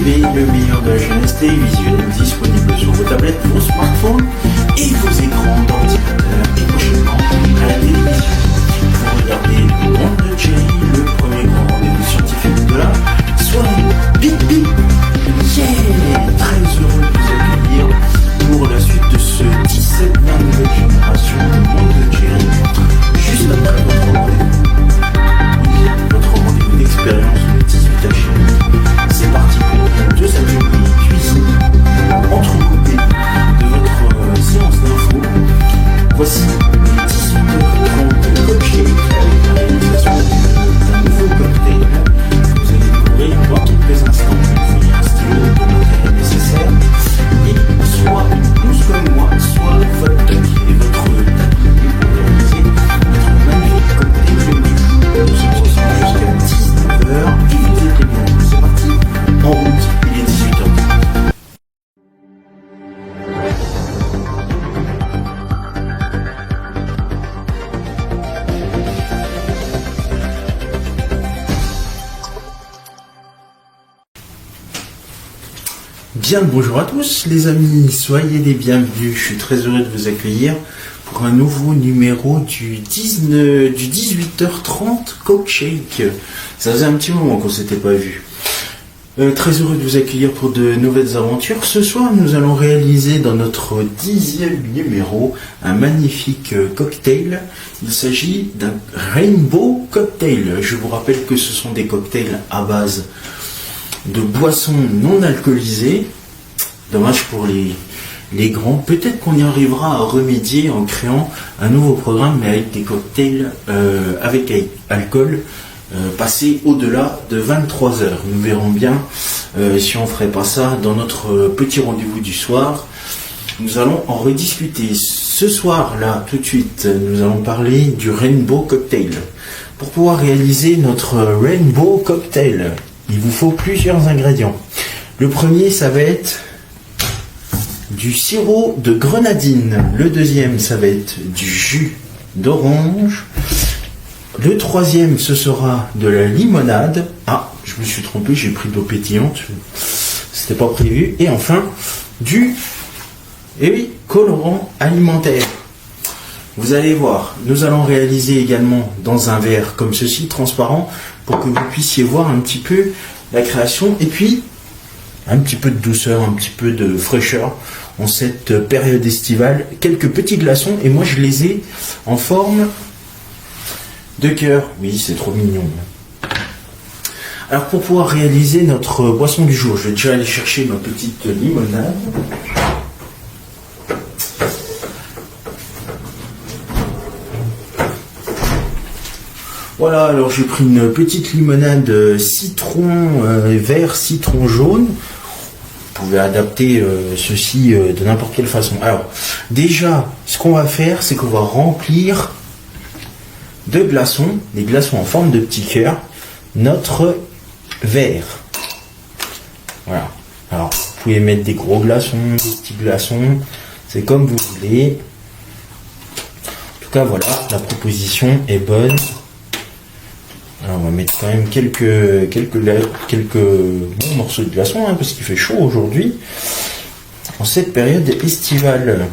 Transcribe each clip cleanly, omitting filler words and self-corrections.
TV, le meilleur de la jeunesse télévisuelle, disponible sur vos tablettes, vos smartphones et vos écrans d'ordinateur et prochainement à la télévision. Pour regarder le monde de Jerry, le premier grand rendez-vous scientifique de la soirée. Bip bip. Yeah. Très heureux de vous accueillir pour la suite de ce 17e nouvelle génération du monde de Jerry. Juste après votre rendez-vous. Oui, votre rendez-vous d'expérience de 18 HM. C'est parti pour 2 ateliers cuisine entrecoupés de votre séance d'info. Voici les 18h30 coaching avec la réalisation d'un nouveau cocktail. Vous allez découvrir dans quelques instants. Il faut un stylo, le matériel nécessaire et soit tous comme moi, soit votre tablier, votre tablier pour réaliser notre magnifique cocktail. Nous sommes ensemble jusqu'à 19h et vous êtes les bienvenus. C'est parti, en route, il est 18h30. Bien le bonjour à tous les amis, soyez les bienvenus, je suis très heureux de vous accueillir pour un nouveau numéro du 18h30 Coke Shake. Ça faisait un petit moment qu'on s'était pas vu. Très heureux de vous accueillir pour de nouvelles aventures. Ce soir nous allons réaliser dans notre 10e numéro un magnifique cocktail. Il s'agit d'un Rainbow Cocktail. Je vous rappelle que ce sont des cocktails à base de boissons non alcoolisées. Dommage pour les grands. Peut-être qu'on y arrivera à remédier en créant un nouveau programme, mais avec des cocktails avec alcool passés au-delà de 23 heures. Nous verrons bien si on ferait pas ça dans notre petit rendez-vous du soir. Nous allons en rediscuter. Ce soir, là, tout de suite, nous allons parler du Rainbow Cocktail. Pour pouvoir réaliser notre Rainbow Cocktail, il vous faut plusieurs ingrédients. Le premier, ça va être du sirop de grenadine. Le deuxième, ça va être du jus d'orange. Le troisième, ce sera de la limonade. Ah, je me suis trompé, j'ai pris de l'eau pétillante. C'était pas prévu. Et enfin, du colorant alimentaire. Vous allez voir, nous allons réaliser également dans un verre comme ceci, transparent, pour que vous puissiez voir un petit peu la création. Et puis, un petit peu de douceur, un petit peu de fraîcheur en cette période estivale. Quelques petits glaçons, et moi je les ai en forme de cœur. Oui, c'est trop mignon. Alors pour pouvoir réaliser notre boisson du jour, je vais déjà aller chercher ma petite limonade. Voilà, alors j'ai pris une petite limonade citron vert, citron jaune. Vous pouvez adapter ceci de n'importe quelle façon. Alors, déjà, ce qu'on va faire, c'est qu'on va remplir de glaçons, des glaçons en forme de petit cœur, notre verre. Voilà. Alors, vous pouvez mettre des gros glaçons, des petits glaçons, c'est comme vous voulez. En tout cas, voilà, la proposition est bonne. Alors on va mettre quand même quelques bons morceaux de glaçons, hein, parce qu'il fait chaud aujourd'hui, en cette période estivale.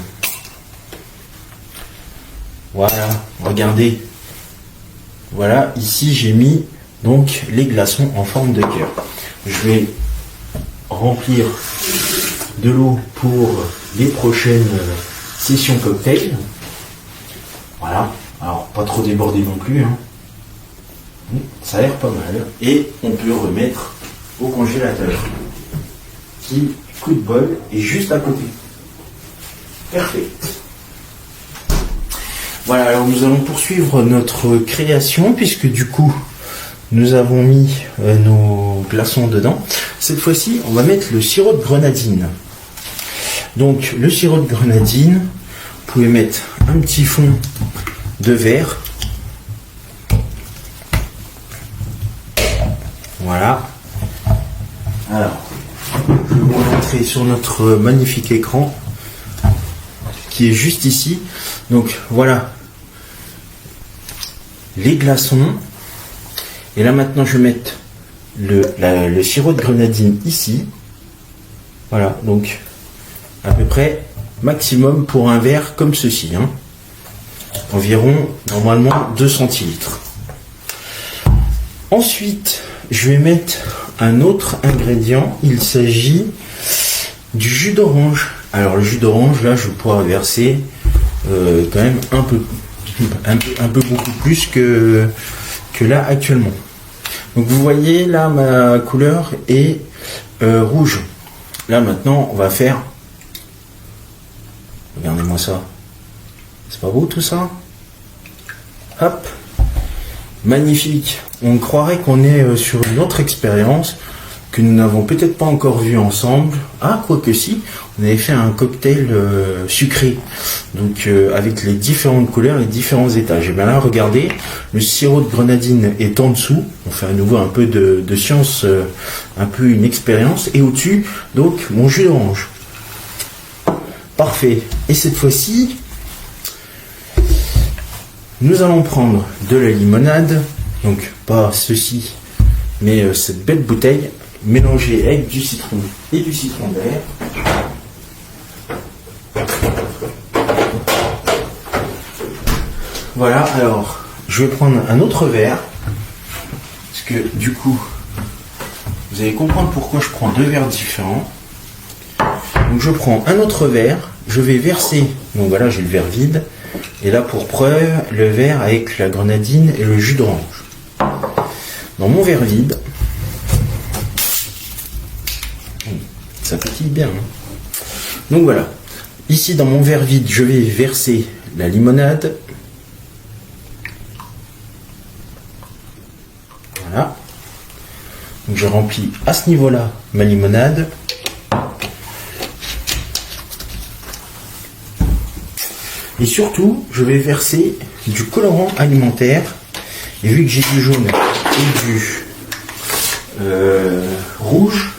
Voilà, regardez. Voilà, ici j'ai mis donc les glaçons en forme de cœur. Je vais remplir de l'eau pour les prochaines sessions cocktail. Voilà, alors pas trop déborder non plus, hein. Ça a l'air pas mal. Et on peut remettre au congélateur, qui, coup de bol, est juste à côté. Parfait. Voilà, alors nous allons poursuivre notre création, puisque du coup, nous avons mis nos glaçons dedans. Cette fois-ci, on va mettre le sirop de grenadine. Donc, le sirop de grenadine, vous pouvez mettre un petit fond de verre. Voilà. Alors, je vais vous montrer sur notre magnifique écran qui est juste ici. Donc voilà les glaçons. Et là maintenant je vais mettre le sirop de grenadine ici. Voilà, donc à peu près maximum pour un verre comme ceci. Hein. Environ, normalement, 2 centilitres. Ensuite, je vais mettre un autre ingrédient. Il s'agit du jus d'orange. Alors le jus d'orange, là, je vais pouvoir verser quand même un peu beaucoup plus que là actuellement. Donc vous voyez là, ma couleur est rouge. Là maintenant, on va faire. Regardez-moi ça. C'est pas beau tout ça? Hop. Magnifique. On croirait qu'on est sur une autre expérience que nous n'avons peut-être pas encore vue ensemble. Ah, quoique si. On avait fait un cocktail sucré. Donc avec les différentes couleurs, les différents étages. Et bien là, regardez, le sirop de grenadine est en dessous. On fait à nouveau un peu de science, un peu une expérience. Et au-dessus, donc, mon jus d'orange. Parfait. Et cette fois-ci, nous allons prendre de la limonade, donc pas ceci, mais cette belle bouteille, mélangée avec du citron et du citron vert. Voilà, alors, je vais prendre un autre verre, parce que du coup, vous allez comprendre pourquoi je prends 2 verres différents. Donc je prends un autre verre, je vais verser, donc voilà, j'ai le verre vide. Et là, pour preuve, le verre avec la grenadine et le jus d'orange. Dans mon verre vide, ça pétille bien. Hein. Donc voilà. Ici, dans mon verre vide, je vais verser la limonade. Voilà. Donc je remplis à ce niveau-là ma limonade. Et surtout, je vais verser du colorant alimentaire. Et vu que j'ai du jaune et du rouge,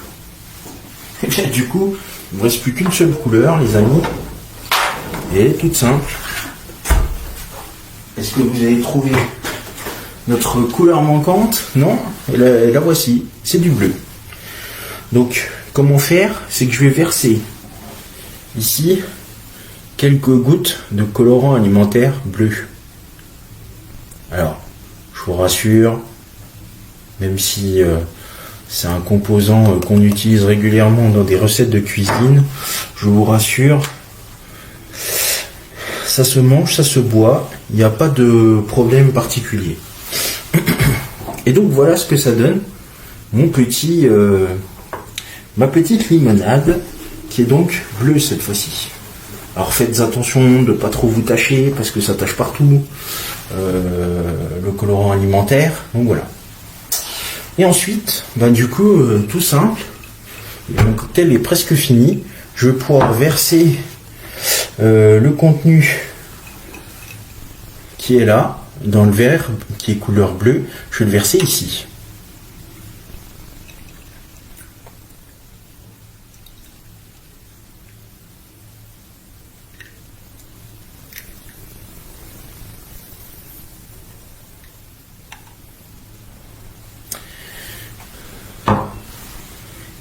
et bien du coup, il ne me reste plus qu'une seule couleur, les amis. Et elle est toute simple. Est-ce que vous avez trouvé notre couleur manquante? Non, et la voici. C'est du bleu. Donc, comment faire? C'est que je vais verser ici quelques gouttes de colorant alimentaire bleu. Alors, je vous rassure, même si c'est un composant qu'on utilise régulièrement dans des recettes de cuisine, je vous rassure, ça se mange, ça se boit, il n'y a pas de problème particulier. Et donc voilà ce que ça donne, ma petite limonade, qui est donc bleue cette fois-ci. Alors faites attention de ne pas trop vous tacher, parce que ça tache partout, le colorant alimentaire, donc voilà. Et ensuite, du coup, tout simple, mon cocktail est presque fini, je vais pouvoir verser le contenu qui est là, dans le verre, qui est couleur bleue, je vais le verser ici.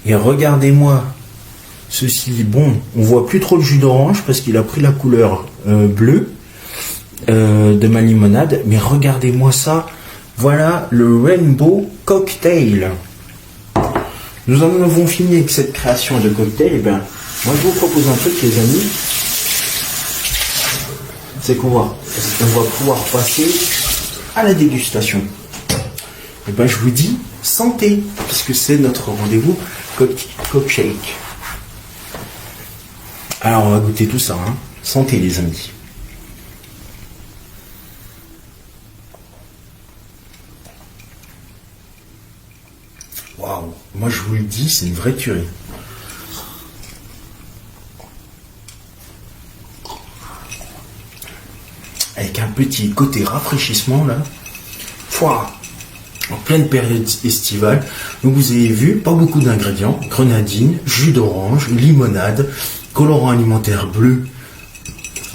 Et regardez-moi ceci. Bon, on voit plus trop le jus d'orange parce qu'il a pris la couleur bleue de ma limonade. Mais regardez-moi ça. Voilà le Rainbow Cocktail. Nous en avons fini avec cette création de cocktail. Et bien, moi je vous propose un truc, les amis. C'est qu'on va pouvoir passer à la dégustation. Et ben, je vous dis santé, puisque c'est notre rendez-vous Cockshake. Alors on va goûter tout ça, hein. Santé les amis. Waouh, moi je vous le dis, c'est une vraie tuerie. Avec un petit côté rafraîchissement là. Pouah, en pleine période estivale. Donc vous avez vu, pas beaucoup d'ingrédients. Grenadine, jus d'orange, limonade, colorant alimentaire bleu.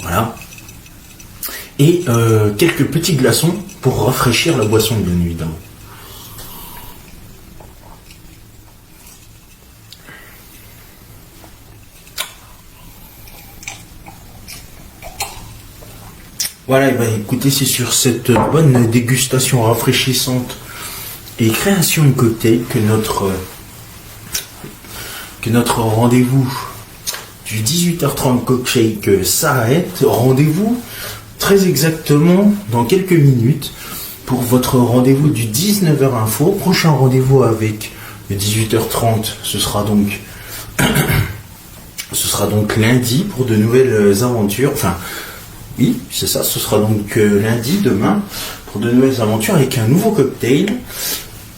Voilà. Et quelques petits glaçons pour rafraîchir la boisson, bien évidemment. Voilà, et écoutez, c'est sur cette bonne dégustation rafraîchissante et création de cocktail que notre rendez-vous du 18h30 Cockshake s'arrête. Rendez-vous très exactement dans quelques minutes pour votre rendez-vous du 19h Info. Prochain rendez-vous avec le 18h30, ce sera donc lundi pour de nouvelles aventures. Enfin, oui, c'est ça, ce sera donc lundi, demain, pour de nouvelles aventures avec un nouveau cocktail.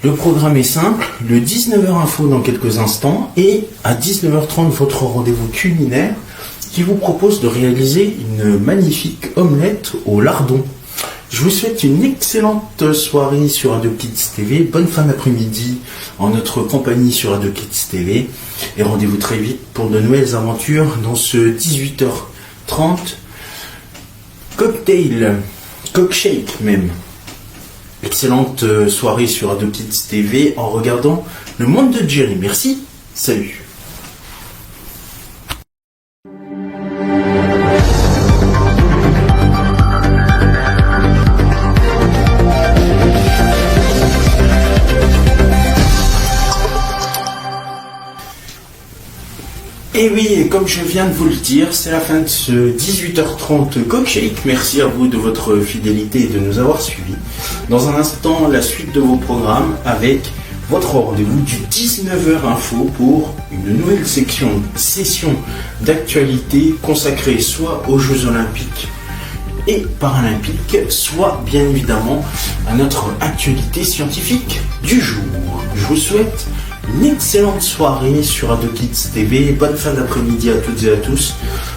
Le programme est simple, le 19h Info dans quelques instants et à 19h30 votre rendez-vous culinaire qui vous propose de réaliser une magnifique omelette au lardon. Je vous souhaite une excellente soirée sur Radio Kids TV, bonne fin d'après-midi en notre compagnie sur Radio Kids TV et rendez-vous très vite pour de nouvelles aventures dans ce 18h30 cocktail, cockshake même. Excellente soirée sur Radio Kids TV en regardant Le Monde de Jerry. Merci, salut. Et oui, et comme je viens de vous le dire, c'est la fin de ce 18h30 Cockshake. Merci à vous de votre fidélité et de nous avoir suivis. Dans un instant, la suite de vos programmes avec votre rendez-vous du 19h Info pour une nouvelle session d'actualité consacrée soit aux Jeux Olympiques et Paralympiques, soit bien évidemment à notre actualité scientifique du jour. Je vous souhaite une excellente soirée sur Radio Kids TV, bonne fin d'après-midi à toutes et à tous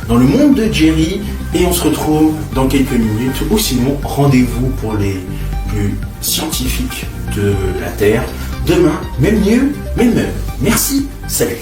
dans le monde de Jerry et on se retrouve dans quelques minutes ou sinon rendez-vous pour les plus scientifiques de la Terre demain, même lieu, même heure. Merci, salut.